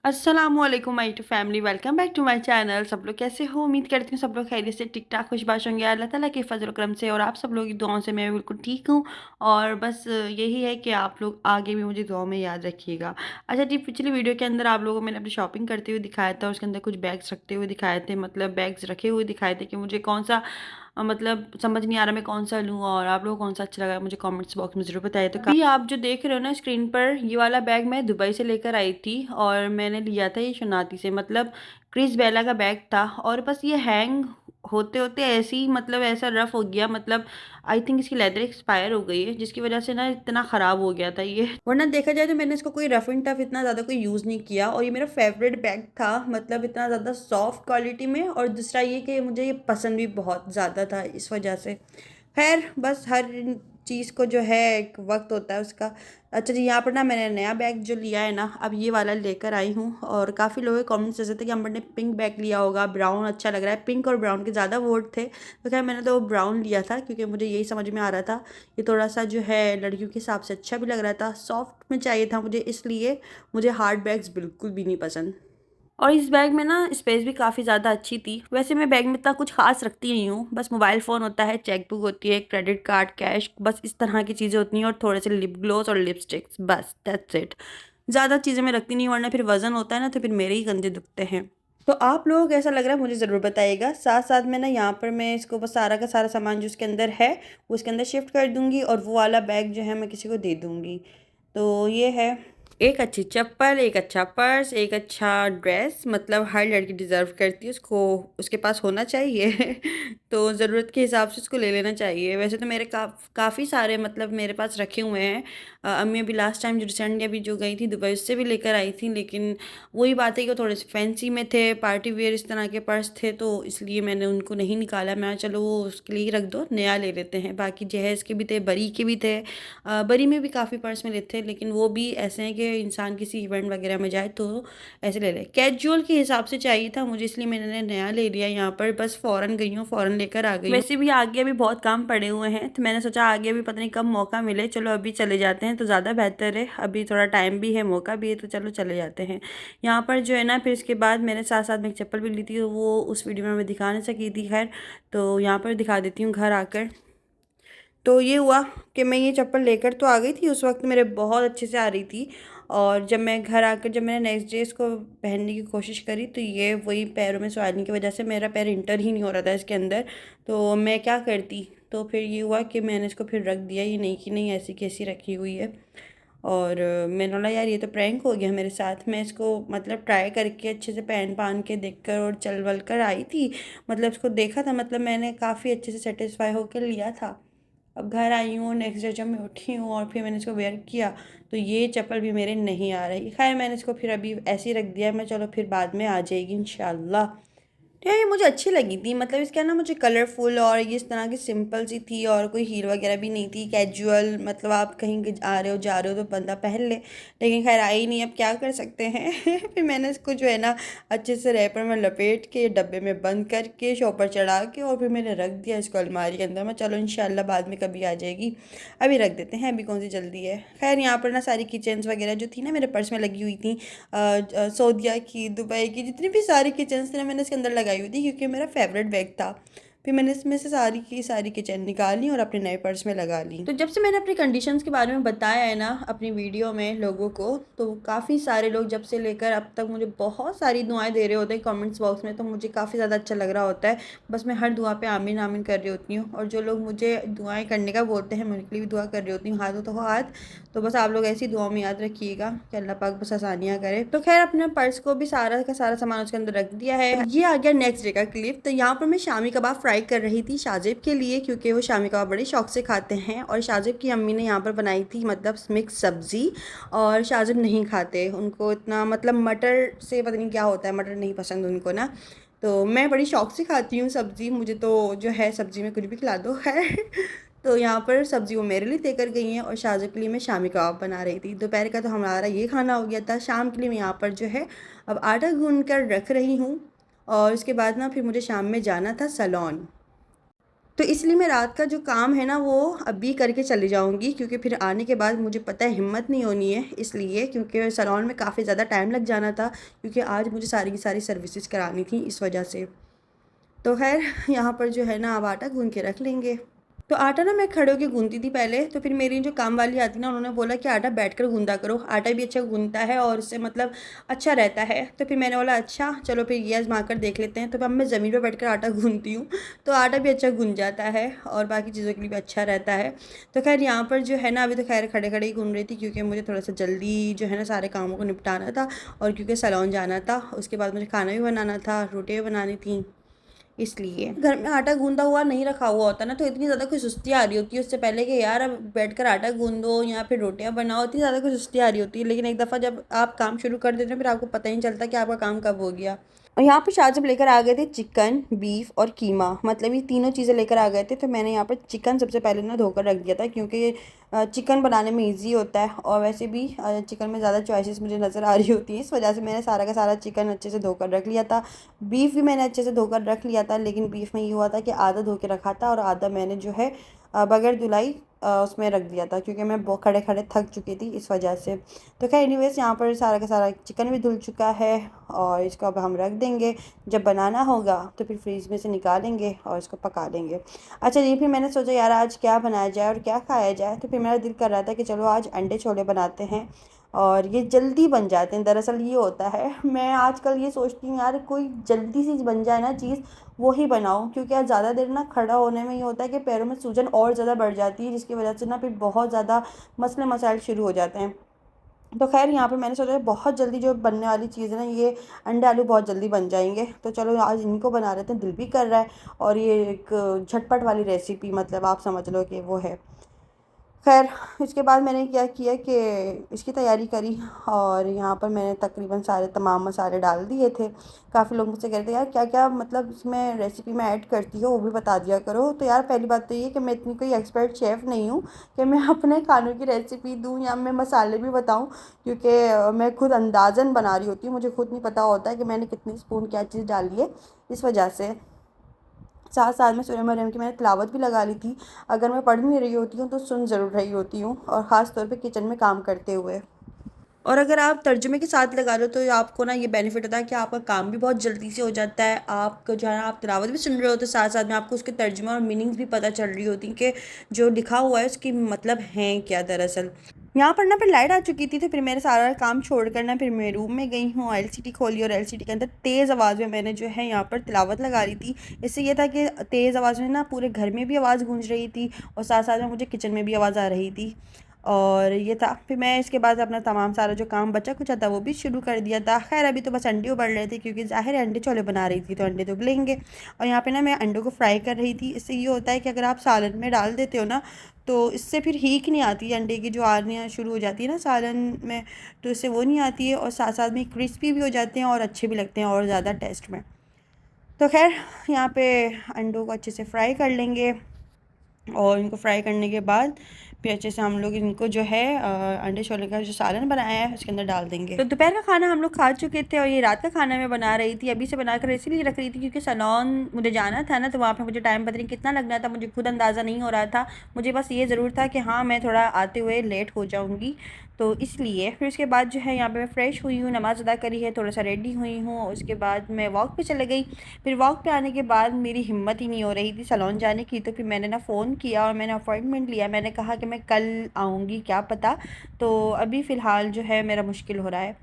अस्सलामुअलैकुम my to family, welcome back to my channel. सब लोग कैसे हो? उम्मीद करती हूँ सब लोग खैरियत से ठीक ठाक खुशबाश होंगे अल्लाह ताला के फजल करम से, और आप सब लोग की दुआओं से मैं बिल्कुल ठीक हूँ। और बस यही है कि आप लोग आगे भी मुझे दुआओं में याद रखिएगा। अच्छा जी, पिछली वीडियो के अंदर आप लोगों को मैंने अपनी शॉपिंग करते हुए दिखाया था, उसके अंदर कुछ बैग्स रखते हुए दिखाए थे, मतलब बैग्स रखे हुए दिखाए थे कि मुझे कौन सा मतलब समझ नहीं आ रहा मैं कौन सा लूँ, और आप लोगों को कौन सा अच्छा लगा मुझे कमेंट्स बॉक्स में ज़रूर बताइए। तो अभी आप जो देख रहे हो ना स्क्रीन पर, ये वाला बैग मैं दुबई से लेकर आई थी और मैंने लिया था ये शनाती से, मतलब क्रिस बेला का बैग था। और बस ये हैंग होते होते ऐसे ही मतलब ऐसा रफ हो गया, मतलब आई थिंक इसकी लेदर एक्सपायर हो गई है, जिसकी वजह से ना इतना ख़राब हो गया था ये। वरना देखा जाए तो मैंने इसको कोई रफ एंड टफ इतना ज़्यादा कोई यूज़ नहीं किया, और ये मेरा फेवरेट बैग था, मतलब इतना ज़्यादा सॉफ्ट क्वालिटी में, और दूसरा ये कि मुझे ये पसंद भी बहुत ज़्यादा था इस वजह से। खैर बस हर चीज़ को जो है एक वक्त होता है उसका। अच्छा जी, यहाँ पर ना मैंने नया बैग जो लिया है ना, अब ये वाला लेकर आई हूँ, और काफ़ी लोगों के कमेंट्स ऐसे थे कि अम्बर ने पिंक बैग लिया होगा, ब्राउन अच्छा लग रहा है। पिंक और ब्राउन के ज़्यादा वोट थे, तो खैर मैंने तो ब्राउन लिया था क्योंकि मुझे यही समझ में आ रहा था। ये थोड़ा सा जो है लड़कियों के हिसाब से अच्छा भी लग रहा था, सॉफ्ट में चाहिए था मुझे, इसलिए मुझे हार्ड बैग्स बिल्कुल भी नहीं पसंद। और इस बैग में ना स्पेस भी काफ़ी ज़्यादा अच्छी थी। वैसे मैं बैग में इतना कुछ खास रखती नहीं हूँ, बस मोबाइल फ़ोन होता है, चेकबुक होती है, क्रेडिट कार्ड, कैश, बस इस तरह की चीज़ें होती हैं, और थोड़े से लिप ग्लोस और लिपस्टिक्स, बस दैट्स इट। ज़्यादा चीज़ें मैं रखती नहीं हूँ, वरना फिर वज़न होता है ना तो फिर मेरे ही कंधे दुखते हैं। तो आप लोगों को कैसा लग रहा है मुझे ज़रूर बताइएगा। साथ साथ में ना यहाँ पर मैं इसको बस सारा का सारा सामान जो इसके अंदर है वो इसके अंदर शिफ्ट कर दूँगी, और वो वाला बैग जो है मैं किसी को दे दूँगी। तो ये है एक अच्छी चप्पल, एक अच्छा पर्स, एक अच्छा ड्रेस, मतलब हर लड़की डिज़र्व करती है उसको, उसके पास होना चाहिए। तो ज़रूरत के हिसाब से उसको ले लेना चाहिए। वैसे तो मेरे काफ़ी सारे मतलब मेरे पास रखे हुए हैं। अम्मी अभी लास्ट टाइम जो रिसेंटली अभी जो गई थी दुबई, उससे भी लेकर आई थी, लेकिन वही बात है कि वो थोड़े से फैंसी में थे, पार्टी वेयर इस तरह के पर्स थे, तो इसलिए मैंने उनको नहीं निकाला। मैं चलो वो उसके लिए ही रख दो, नया ले लेते हैं। बाकी जहेज़ के भी थे, बरी के भी थे। बरी में भी काफ़ी पर्स मिले थे, लेकिन वो भी ऐसे हैं कि इंसान किसी इवेंट वगैरह में जाए तो ऐसे ले ले। कैजुअल के हिसाब से चाहिए था मुझे, इसलिए मैंने नया ले लिया। यहाँ पर बस फ़ौरन गई हूँ, फ़ौरन लेकर आ गई हूँ। वैसे भी आगे अभी बहुत काम पड़े हुए हैं, तो मैंने सोचा आगे अभी पता नहीं कब मौका मिले, चलो अभी चले जाते हैं तो ज़्यादा बेहतर है। अभी थोड़ा टाइम भी है, मौका भी है, तो चलो चले जाते हैं। यहाँ पर जो है ना, फिर इसके बाद मैंने साथ साथ में एक चप्पल भी ली थी, तो वो उस वीडियो में मैं दिखा नहीं सकी थी। खैर तो यहाँ पर दिखा देती हूँ घर आकर। तो ये हुआ कि मैं ये चप्पल लेकर तो आ गई थी, उस वक्त मेरे बहुत अच्छे से आ रही थी, और जब मैं घर आकर जब मैंने नेक्स्ट डे इसको पहनने की कोशिश करी, तो ये वही पैरों में स्वेलिंग की वजह से मेरा पैर इंटर ही नहीं हो रहा था इसके अंदर। तो मैं क्या करती, तो फिर ये हुआ कि मैंने इसको फिर रख दिया, ये नहीं कि नहीं ऐसी कैसी रखी हुई है। और मैंने बोला यार ये तो प्रैंक हो गया मेरे साथ। मैं इसको मतलब ट्राई करके अच्छे से पहन पान के देख कर और चल वल कर आई थी, मतलब इसको देखा था, मतलब मैंने काफ़ी अच्छे से सेटिस्फाई होकर लिया था। अब घर आई हूँ, नेक्स्ट डे जब मैं उठी हूँ और फिर मैंने इसको वेयर किया, तो ये चप्पल भी मेरे नहीं आ रही। खैर मैंने इसको फिर अभी ऐसे ही रख दिया, मैं चलो फिर बाद में आ जाएगी इंशाल्लाह। तो यार ये मुझे अच्छी लगी थी, मतलब इसका ना मुझे कलरफुल, और ये इस तरह की सिंपल सी थी, और कोई हील वगैरह भी नहीं थी, कैजुअल, मतलब आप कहीं आ रहे हो जा रहे हो तो बंदा पहन ले। लेकिन खैर आई नहीं, अब क्या कर सकते हैं। फिर मैंने इसको जो है ना अच्छे से रैपर में लपेट के डब्बे में बंद करके शॉपर चढ़ा के, और फिर मैंने रख दिया इसको अलमारी के अंदर। मैं चलो इंशाल्लाह बाद में कभी आ जाएगी, अभी रख देते हैं, अभी कौन सी जल्दी है। खैर यहाँ पर ना सारी किचन्स वगैरह जो थी ना मेरे पर्स में लगी हुई थी, सऊदीया की, दुबई की, जितनी भी सारी किचन्स थी ना मैंने इसके अंदर लगाई हुई थी, क्योंकि मेरा फेवरेट बैग था। फिर मैंने इसमें से सारी की सारी किचन निकाली और अपने नए पर्स में लगा ली। तो जब से मैंने अपनी कंडीशंस के बारे में बताया है ना अपनी वीडियो में लोगों को, तो काफ़ी सारे लोग जब से लेकर अब तक मुझे बहुत सारी दुआएं दे रहे होते हैं कमेंट्स बॉक्स में, तो मुझे काफ़ी ज़्यादा अच्छा लग रहा होता है। बस मैं हर दुआ पे आमीन आमीन कर रही होती हूँ, और जो लोग मुझे दुआएं करने का बोलते हैं मैं उनके लिए भी दुआ कर रही होती हूँ, हाथों तो हाथ। तो बस आप लोग ऐसी दुआ में याद रखिएगा कि अल्लाह पाक बस आसानियाँ करे। तो खैर अपने पर्स को भी सारा का सारा सामान उसके अंदर रख दिया है। ये आ गया नेक्स्ट डे का क्लिप। तो यहाँ पर मैं शामी कबाब फ्राई कर रही थी शाजिब के लिए, क्योंकि वो शामी कबाब बड़े शौक से खाते हैं, और शाजिब की अम्मी ने यहाँ पर बनाई थी मतलब मिक्स सब्ज़ी, और शाजिब नहीं खाते, उनको इतना मतलब मटर से पता नहीं क्या होता है, मटर नहीं पसंद उनको ना। तो मैं बड़ी शौक से खाती हूँ सब्ज़ी, मुझे तो जो है सब्ज़ी में कुछ भी खिला दो है। तो यहाँ पर सब्ज़ी वो मेरे लिए लेकर गई हैं, और शाहजब के लिए मैं शामी कबाब बना रही थी। दोपहर का तो हमारा ये खाना हो गया था। शाम के लिए मैं यहाँ पर जो है अब आटा गूंद कर रख रही हूँ, और उसके बाद ना फिर मुझे शाम में जाना था सलोन। तो इसलिए मैं रात का जो काम है ना वो अभी करके चली जाऊँगी, क्योंकि फिर आने के बाद मुझे पता है हिम्मत नहीं होनी है, इसलिए क्योंकि सैलून में काफ़ी ज़्यादा टाइम लग जाना था, क्योंकि आज मुझे सारी की सारी सर्विसेज करानी थी इस वजह से। तो खैर यहाँ पर जो है ना अब आटा गूँध के रख लेंगे। तो आटा ना मैं खड़े होके गूँथती थी पहले, तो फिर मेरी जो काम वाली आती ना उन्होंने बोला कि आटा बैठकर गूँधा करो, आटा भी अच्छा गूँधता है और उससे मतलब अच्छा रहता है। तो फिर मैंने बोला अच्छा चलो फिर ये आज़मा कर देख लेते हैं। तो अब मैं ज़मीन पर बैठकर आटा गूँधती हूँ, तो आटा भी अच्छा गूँध जाता है और बाकी चीज़ों के लिए भी अच्छा रहता है। तो खैर यहाँ पर जो है ना अभी तो खैर खड़े खड़े ही गूँध रही थी, क्योंकि मुझे थोड़ा सा जल्दी जो है ना सारे कामों को निपटाना था, और क्योंकि सैलून जाना था, उसके बाद मुझे खाना भी बनाना था, रोटियाँ भी बनानी थी, इसलिए घर में आटा गूंदा हुआ नहीं रखा हुआ होता ना, तो इतनी ज़्यादा कोई सुस्ती आ रही होती है उससे पहले कि यार अब बैठकर आटा गूंदो या फिर रोटियां बनाओ, इतनी ज़्यादा कोई सुस्ती आ रही होती है। लेकिन एक दफ़ा जब आप काम शुरू कर देते हो फिर आपको पता ही नहीं चलता कि आपका काम कब हो गया। और यहाँ पर शाह जब लेकर आ गए थे चिकन, बीफ और कीमा, मतलब ये तीनों चीज़ें लेकर आ गए थे। तो मैंने यहाँ पर चिकन सबसे पहले ना धोकर रख दिया था, क्योंकि चिकन बनाने में इजी होता है और वैसे भी चिकन में ज़्यादा चॉइसेस मुझे नज़र आ रही होती हैं, इस वजह से मैंने सारा का सारा चिकन अच्छे से धोकर रख लिया था। बीफ भी मैंने अच्छे से धोकर रख लिया था, लेकिन बीफ में ये हुआ था कि आधा धो के रखा था और आधा मैंने जो है बगैर धुलाई उसमें रख दिया था, क्योंकि मैं बहुत खड़े खड़े थक चुकी थी इस वजह से। तो खैर एनीवेज़ यहाँ पर सारा का सारा चिकन भी धुल चुका है और इसको अब हम रख देंगे। जब बनाना होगा तो फिर फ्रीज में से निकालेंगे और इसको पका लेंगे। अच्छा जी, फिर मैंने सोचा यार आज क्या बनाया जाए और क्या खाया जाए, तो फिर मेरा दिल कर रहा था कि चलो आज अंडे छोले बनाते हैं, और ये जल्दी बन जाते हैं। दरअसल ये होता है, मैं आजकल ये सोचती हूँ यार कोई जल्दी सी बन जाए ना चीज़ वो ही बनाऊँ, क्योंकि यार ज़्यादा देर ना खड़ा होने में ये होता है कि पैरों में सूजन और ज़्यादा बढ़ जाती है, जिसकी वजह से ना फिर बहुत ज़्यादा मसले मसाइल शुरू हो जाते हैं। तो खैर यहाँ पे मैंने सोचा बहुत जल्दी जो बनने वाली चीज़ है ना, ये अंडे आलू बहुत जल्दी बन जाएंगे, तो चलो आज इन्हीं को बना लेते हैं, दिल भी कर रहा है। और ये एक झटपट वाली रेसिपी, मतलब आप समझ लो कि वो है। खैर इसके बाद मैंने क्या किया कि इसकी तैयारी करी, और यहाँ पर मैंने तकरीबन सारे तमाम मसाले डाल दिए थे। काफ़ी लोग मुझसे कह रहे थे यार क्या क्या मतलब इसमें रेसिपी में ऐड करती हो वो भी बता दिया करो। तो यार पहली बात तो ये कि मैं इतनी कोई एक्सपर्ट शेफ़ नहीं हूँ कि मैं अपने खानों की रेसिपी दूँ या मैं मसाले भी बताऊँ, क्योंकि मैं खुद अंदाज़न बना रही होती हूँ, मुझे खुद नहीं पता होता है कि मैंने कितनी स्पून क्या चीज़ डाली है, इस वजह से। साथ साथ में सूरह मरियम की मैंने तिलावत भी लगा ली थी। अगर मैं पढ़ नहीं रही होती हूँ तो सुन ज़रूर रही होती हूँ, और ख़ास तौर पे किचन में काम करते हुए। और अगर आप तर्जुमे के साथ लगा लो तो आपको ना ये बेनिफिट होता है कि आपका काम भी बहुत जल्दी से हो जाता है। आपको जो है ना आप तिलावत भी सुन रहे हो तो साथ साथ में आपको उसके तर्जुमा और मीनिंग्स भी पता चल रही होती कि जो लिखा हुआ है उसकी मतलब है क्या दरअसल। यहाँ पर ना फिर लाइट आ चुकी थी, तो फिर मेरा सारा काम छोड़ कर ना फिर मैं रूम में गई हूँ, एलसीडी खोली और एलसीडी के अंदर तेज़ आवाज़ में मैंने जो है यहाँ पर तिलावत लगा रही थी। इससे ये था कि तेज़ आवाज़ में ना पूरे घर में भी आवाज़ गूंज रही थी और साथ साथ में मुझे किचन में भी आवाज़ आ रही थी। और ये था, फिर मैं इसके बाद अपना तमाम सारा जो काम बचा कुछ था वो भी शुरू कर दिया था। खैर अभी तो बस अंडे उबल रहे थे, क्योंकि ज़ाहिर है अंडे छोले बना रही थी तो अंडे तो उबलेंगे। और यहाँ पे ना मैं अंडों को फ्राई कर रही थी। इससे ये होता है कि अगर आप सालन में डाल देते हो ना तो इससे फिर हीक नहीं आती है, अंडे की जो आने शुरू हो जाती है ना सालन में, तो इससे वो नहीं आती है, और साथ साथ में क्रिस्पी भी हो जाते हैं और अच्छे भी लगते हैं और ज़्यादा टेस्ट में। तो खैर यहाँ पे अंडों को अच्छे से फ्राई कर लेंगे, और इनको फ्राई करने के बाद फिर अच्छे से हम लोग इनको जो है अंडे छोले का जो सालन बनाया है उसके अंदर डाल देंगे। तो दोपहर का खाना हम लोग खा चुके थे और ये रात का खाना मैं बना रही थी, अभी से बनाकर इसीलिए रख रही थी क्योंकि सैलून मुझे जाना था ना, तो वहाँ पे मुझे टाइम पता नहीं कितना लगना था, मुझे खुद अंदाज़ा नहीं हो रहा था। मुझे बस ये ज़रूर था कि हाँ मैं थोड़ा आते हुए लेट हो जाऊँगी, तो इसलिए फिर उसके बाद जो है यहाँ पे मैं फ़्रेश हुई हूँ, नमाज़ अदा करी है, थोड़ा सा रेडी हुई हूँ, उसके बाद मैं वॉक पे चले गई। फिर वॉक पे आने के बाद मेरी हिम्मत ही नहीं हो रही थी सैलून जाने की, तो फिर मैंने ना फ़ोन किया और मैंने अपॉइंटमेंट लिया। मैंने कहा कि मैं कल आऊँगी, क्या पता, तो अभी फ़िलहाल जो है मेरा मुश्किल हो रहा है।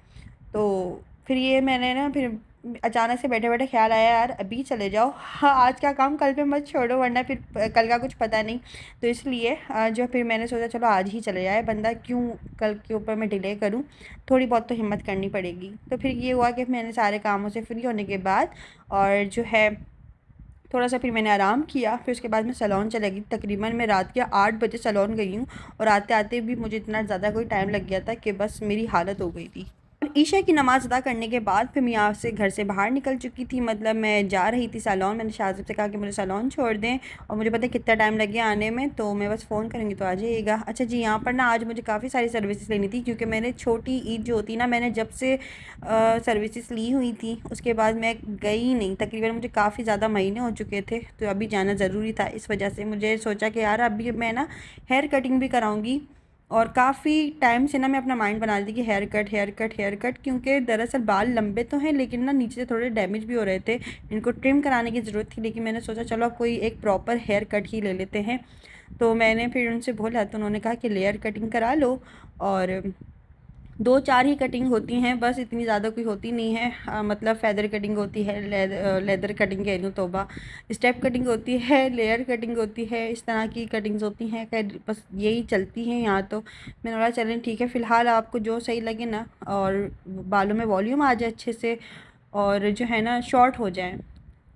तो फिर ये मैंने ना फिर अचानक से बैठे बैठे ख्याल आया यार अभी चले जाओ, हाँ आज का काम कल पे मत छोड़ो वरना फिर कल का कुछ पता नहीं। तो इसलिए जो फिर मैंने सोचा चलो आज ही चले जाए, बंदा क्यों कल के ऊपर मैं डिले करूं, थोड़ी बहुत तो हिम्मत करनी पड़ेगी। तो फिर ये हुआ कि मैंने सारे कामों से फ्री होने के बाद और जो है थोड़ा सा फिर मैंने आराम किया, फिर उसके बाद मैं सैलून चली गई। तकरीबन मैं रात के 8 बजे सैलून गई हूँ और आते आते भी मुझे इतना ज़्यादा कोई टाइम लग गया था कि बस मेरी हालत हो गई थी। अब ईशा की नमाज़ अदा करने के बाद फिर मैं यहाँ से घर से बाहर निकल चुकी थी, मतलब मैं जा रही थी सैलून। मैंने शाहज़ब से कहा कि मुझे सैलून छोड़ दें और मुझे पता है कितना टाइम लगे आने में, तो मैं बस फ़ोन करूँगी तो आ जाइएगा। अच्छा जी, यहाँ पर ना आज मुझे काफ़ी सारी सर्विसेज लेनी थी, क्योंकि मैंने छोटी ईद जो होती है ना, मैंने जब से सर्विसेज ली हुई थी उसके बाद मैं गई नहीं। तकरीबन मुझे काफ़ी ज़्यादा महीने हो चुके थे, तो अभी जाना ज़रूरी था। इस वजह से मुझे सोचा कि यार अभी मैं ना हेयर कटिंग भी कराऊँगी, और काफ़ी टाइम से ना मैं अपना माइंड बना रही थी कि haircut haircut haircut, क्योंकि दरअसल बाल लंबे तो हैं लेकिन ना नीचे से थोड़े डैमेज भी हो रहे थे, इनको ट्रिम कराने की ज़रूरत थी। लेकिन मैंने सोचा चलो अब कोई एक प्रॉपर हेयर कट ही ले लेते हैं, तो मैंने फिर उनसे बोला तो उन्होंने कहा कि लेयर कटिंग करा लो, और 2-4 ही कटिंग होती हैं बस, इतनी ज़्यादा कोई होती नहीं है। मतलब फ़ेदर कटिंग होती है, लेदर कटिंग कह रही हूँ, तौबा, स्टेप कटिंग होती है, लेयर कटिंग होती है, इस तरह की कटिंग्स होती हैं। खैर बस यही चलती हैं यहाँ तो। मैंने बोला चलें ठीक है, फ़िलहाल आपको जो सही लगे ना, और बालों में वॉल्यूम आ जाए अच्छे से, और जो है ना शॉर्ट हो जाएँ,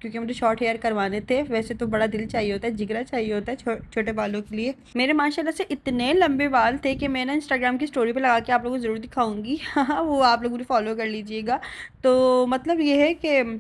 क्योंकि मुझे शॉर्ट हेयर करवाने थे। वैसे तो बड़ा दिल चाहिए होता है, जिगरा चाहिए होता है छोटे बालों के लिए। मेरे माशाल्लाह से इतने लंबे बाल थे कि मैं ना इंस्टाग्राम की स्टोरी पे लगा के आप लोगों को ज़रूर दिखाऊंगी। वो आप लोग मुझे फॉलो कर लीजिएगा। तो मतलब ये है कि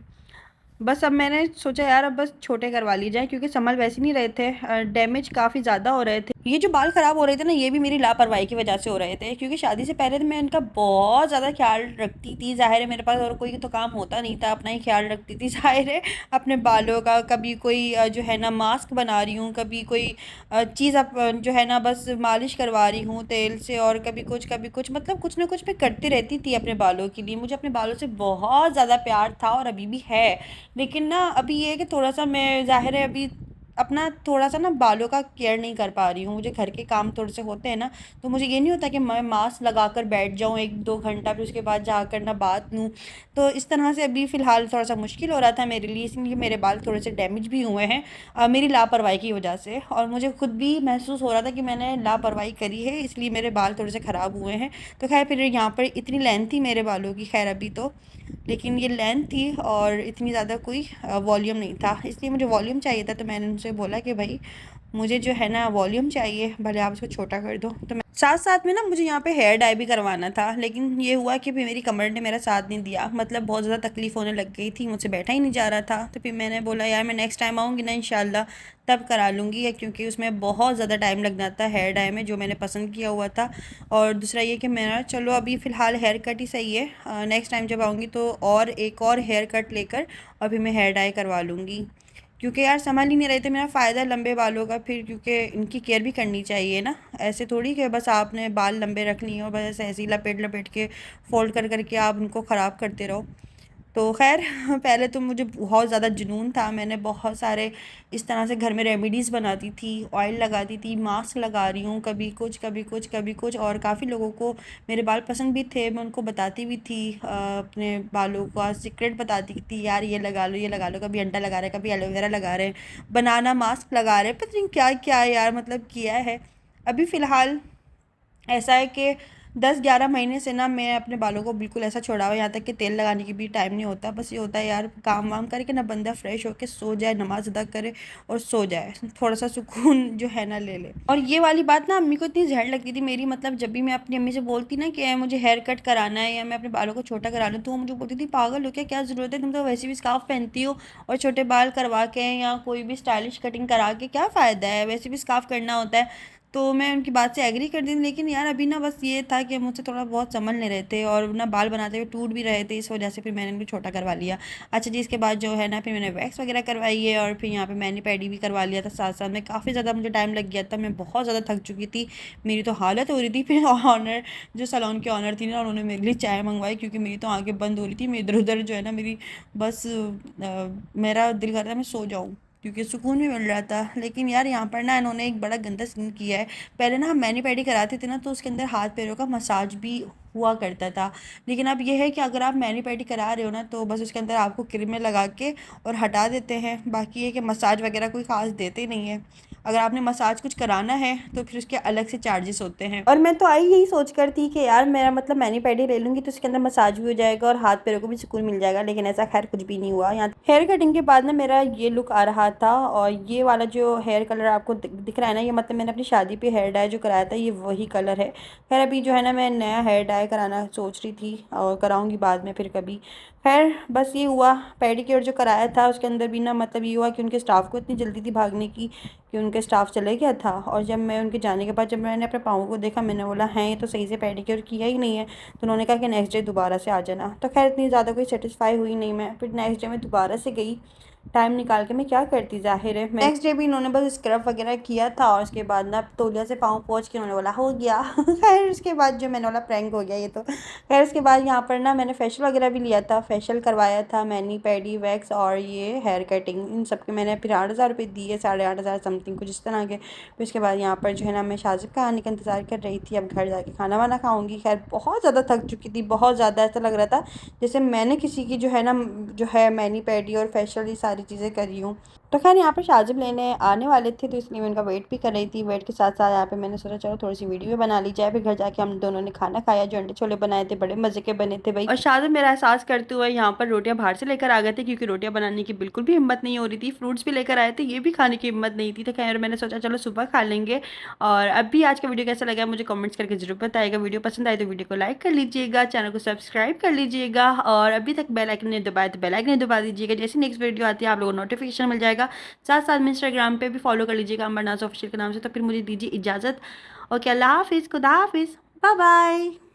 बस अब मैंने सोचा यार अब बस छोटे करवा ली जाए, क्योंकि संभल वैसे नहीं रहे थे, डैमेज काफ़ी ज़्यादा हो रहे थे। ये जो बाल ख़राब हो रहे थे ना, ये भी मेरी लापरवाही की वजह से हो रहे थे, क्योंकि शादी से पहले तो मैं इनका बहुत ज़्यादा ख्याल रखती थी। ज़ाहिर है मेरे पास और कोई तो काम होता नहीं था, अपना ही ख्याल रखती थी। ज़ाहिर है अपने बालों का, कभी कोई जो है ना मास्क बना रही हूँ, कभी कोई चीज़ अब जो है ना बस मालिश करवा रही हूँ तेल से, और कभी कुछ मतलब कुछ ना कुछ मैं करती रहती थी अपने बालों के लिए। मुझे अपने बालों से बहुत ज़्यादा प्यार था और अभी भी है। लेकिन ना अभी ये है कि थोड़ा-सा मैं ज़ाहिर है अभी अपना थोड़ा-सा ना बालों का केयर नहीं कर पा रही हूँ। मुझे घर के काम थोड़े से होते हैं ना, तो मुझे ये नहीं होता कि मैं मास्क लगाकर बैठ जाऊँ 1-2 घंटा, फिर उसके बाद जाकर ना बात लूँ। तो इस तरह से अभी फ़िलहाल थोड़ा-सा मुश्किल हो रहा था मेरे लिए, इसलिए मेरे बाल थोड़े से डैमेज भी हुए हैं मेरी लापरवाही की वजह से, और मुझे खुद भी महसूस हो रहा था कि मैंने लापरवाही करी है, इसलिए मेरे बाल थोड़े से ख़राब हुए हैं। तो ख़ैर फिर यहाँ पर इतनी लेंथ थी मेरे बालों की, ख़ैर अभी तो, लेकिन ये लेंथ थी और इतनी ज़्यादा कोई वॉल्यूम नहीं था, इसलिए मुझे वॉल्यूम चाहिए था। तो मैंने उनसे बोला कि भाई मुझे जो है ना वॉल्यूम चाहिए, भले आप उसको छोटा कर दो। तो मैं साथ साथ में ना मुझे यहाँ पे हेयर डाई भी करवाना था, लेकिन ये हुआ कि फिर मेरी कमर ने मेरा साथ नहीं दिया, मतलब बहुत ज़्यादा तकलीफ़ होने लग गई थी, मुझसे बैठा ही नहीं जा रहा था। तो फिर मैंने बोला यार मैं नेक्स्ट टाइम आऊँगी ना इंशाल्लाह तब करा लूँगी, या क्योंकि उसमें बहुत ज़्यादा टाइम लग जाता है हेयर डाई में, जो मैंने पसंद किया हुआ था। और दूसरा ये कि मेरा चलो अभी फ़िलहाल हेयर कट ही सही है, नेक्स्ट टाइम जब आऊँगी तो और एक और हेयर कट लेकर और फिर मैं हेयर डाई करवा लूँगी, क्योंकि यार संभाल ही नहीं रहे थे। मेरा फ़ायदा लंबे बालों का फिर, क्योंकि इनकी केयर भी करनी चाहिए ना। ऐसे थोड़ी कि बस आपने बाल लंबे रख लिए और बस ऐसे ही लपेट लपेट के फ़ोल्ड कर कर के आप उनको ख़राब करते रहो। तो ख़ैर पहले तो मुझे बहुत ज़्यादा जुनून था, मैंने बहुत सारे इस तरह से घर में रेमेडीज़ बनाती थी, ऑयल लगाती थी, मास्क लगा रही हूँ, कभी कुछ कभी कुछ कभी कुछ, और काफ़ी लोगों को मेरे बाल पसंद भी थे, मैं उनको बताती भी थी अपने बालों का सीक्रेट बताती थी, यार ये लगा लो ये लगा लो, कभी अंडा लगा रहे हैं, कभी एलोवेरा लगा रहे हैं, बनाना मास्क लगा रहे हैं, पता नहीं क्या क्या यार मतलब किया है। अभी फ़िलहाल ऐसा है कि 10-11 महीने से ना मैं अपने बालों को बिल्कुल ऐसा छोड़ा हुआ है, यहाँ तक कि तेल लगाने की भी टाइम नहीं होता। बस ये होता है यार काम वाम करके ना बंदा फ्रेश होके सो जाए, नमाज अदा करे और सो जाए, थोड़ा सा सुकून जो है ना ले ले। और ये वाली बात ना अम्मी को इतनी जहर लगती थी मेरी, मतलब जब भी मैं अपनी अम्मी से बोलती ना कि मुझे हेयर कट कराना है या मैं अपने बालों को छोटा करा लूँ, तो वो मुझे बोलती थी पागल हो क्या ज़रूरत है, तुम तो वैसे भी स्कार्फ पहनती हो, और छोटे बाल करवा के या कोई भी स्टाइलिश कटिंग करा के क्या फ़ायदा है, वैसे भी स्कार्फ करना होता है। तो मैं उनकी बात से एग्री कर दी थी, लेकिन यार अभी ना बस ये था कि मुझसे थोड़ा बहुत संभल नहीं रहे थे, और ना बाल बनाते हुए टूट भी रहे थे, इस वजह से फिर मैंने इनको छोटा करवा लिया। अच्छा जी, इसके बाद जो है ना फिर मैंने वैक्स वगैरह करवाई है, और फिर यहाँ पे मैनी पैडी भी करवा लिया था साथ साथ में। काफ़ी ज़्यादा मुझे टाइम लग गया था, मैं बहुत ज़्यादा थक चुकी थी, मेरी तो हालत हो रही थी। फिर ऑनर जो सैलून के ऑनर थी ना, उन्होंने मेरे लिए चाय मंगवाई, क्योंकि मेरी तो आंखें बंद हो रही थी, मैं इधर उधर जो है ना मेरी बस मेरा दिल कर रहा था मैं सो जाऊँ, क्योंकि सुकून भी मिल रहा था। लेकिन यार यहाँ पर ना इन्होंने एक बड़ा गंदा सीन किया है। पहले ना हम मैनी पैडी कराते थे ना, तो उसके अंदर हाथ पैरों का मसाज भी हुआ करता था, लेकिन अब ये है कि अगर आप मैनी पैडी करा रहे हो ना, तो बस उसके अंदर आपको क्रीमें लगा के और हटा देते हैं, बाकी ये कि मसाज वगैरह कोई ख़ास देते नहीं है। अगर आपने मसाज कुछ कराना है तो फिर उसके अलग से चार्जेस होते हैं। और मैं तो आई यही सोच कर थी कि यार मेरा मतलब मैनी पेडी ले लूँगी तो उसके अंदर मसाज भी हो जाएगा और हाथ पैरों को भी सुकून मिल जाएगा, लेकिन ऐसा खैर कुछ भी नहीं हुआ। यहाँ हेयर कटिंग के बाद ना मेरा ये लुक आ रहा था, और ये वाला जो हेयर कलर आपको दिख रहा है ना, ये मतलब मैंने अपनी शादी पे हेयर डाई जो कराया था ये वही कलर है। खैर अभी जो है ना मैं नया हेयर डाई कराना सोच रही थी और कराऊंगी बाद में फिर कभी। खैर बस ये हुआ, पेडिक्योर जो कराया था उसके अंदर भी ना मतलब ये हुआ कि उनके स्टाफ को इतनी जल्दी थी भागने की कि उनके स्टाफ चले गया था। और जब मैं उनके जाने के बाद जब मैंने अपने पाँव को देखा, मैंने बोला है ये तो सही से पेडिक्योर किया ही नहीं है। तो उन्होंने कहा कि नेक्स्ट डे दोबारा से आ जाना। तो खैर इतनी ज़्यादा कोई सेटिस्फाई हुई नहीं मैं, फिर नेक्स्ट डे मैं दोबारा से गई। टाइम निकाल के मैं क्या करती, ज़ाहिर है। नेक्स्ट डे भी इन्होंने बस स्क्रब वगैरह किया था और उसके बाद ना तौलिया से पाँव पोंछ के उन्होंने बोला हो गया। खैर उसके बाद जो मैंने बोला प्रैंक हो गया ये तो। खैर उसके बाद यहाँ पर ना मैंने फेशियल वगैरह भी लिया था, फेशियल करवाया था, मैनी पेडी वैक्स और ये हेयर कटिंग, इन सब के मैंने फिर 8,000 रुपये दिए, 8,500 समथिंग कुछ इस तरह के। फिर उसके बाद यहाँ पर जो है ना मैं शाजिब का आने का इंतज़ार कर रही थी, अब घर जाके खाना वाना खाऊंगी। खैर बहुत ज़्यादा थक चुकी थी, बहुत ज़्यादा ऐसा लग रहा था जैसे मैंने किसी की जो है ना जो है मैनी पेडी और फेशियल ये सारी चीज़ें करी हूँ। तो खैर यहाँ पर शाजिब लेने आने वाले थे तो इसलिए मैं उनका वेट भी कर रही थी। वेट के साथ साथ यहाँ पे मैंने सोचा चलो थोड़ी सी वीडियो भी बना ली जाए। फिर घर जाके हम दोनों ने खाना खाया, जो अंडे छोले बनाए थे बड़े मज़े के बने थे भाई। और शाजिब मेरा एहसास करते हुए यहाँ पर रोटियां बाहर से लेकर आ गए थे, क्योंकि रोटियां बनाने की बिल्कुल भी हिम्मत नहीं हो रही थी। फ्रूट्स भी लेकर आए थे, ये भी खाने की हिम्मत नहीं थी। तो खैर मैंने सोचा चलो सुबह खा लेंगे। और अभी आज का वीडियो कैसा लगा मुझे कमेंट्स करके जरूर बताइएगा। वीडियो पसंद आए तो वीडियो को लाइक कर लीजिएगा, चैनल को सब्सक्राइब कर लीजिएगा, और अभी तक बेल आइकन नहीं दबाया तो बेल आइकन दबा दीजिएगा। जैसे नेक्स्ट वीडियो आती है आप लोगों को नोटिफिकेशन मिल जाएगा। साथ साथ में इंस्टाग्राम पे भी फॉलो कर लीजिएगा अंबर नाज ऑफिशियल के नाम से। तो फिर मुझे दीजिए इजाज़त। ओके, अल्लाह हाफिज़, खुदा हाफिज़, बाय बाय।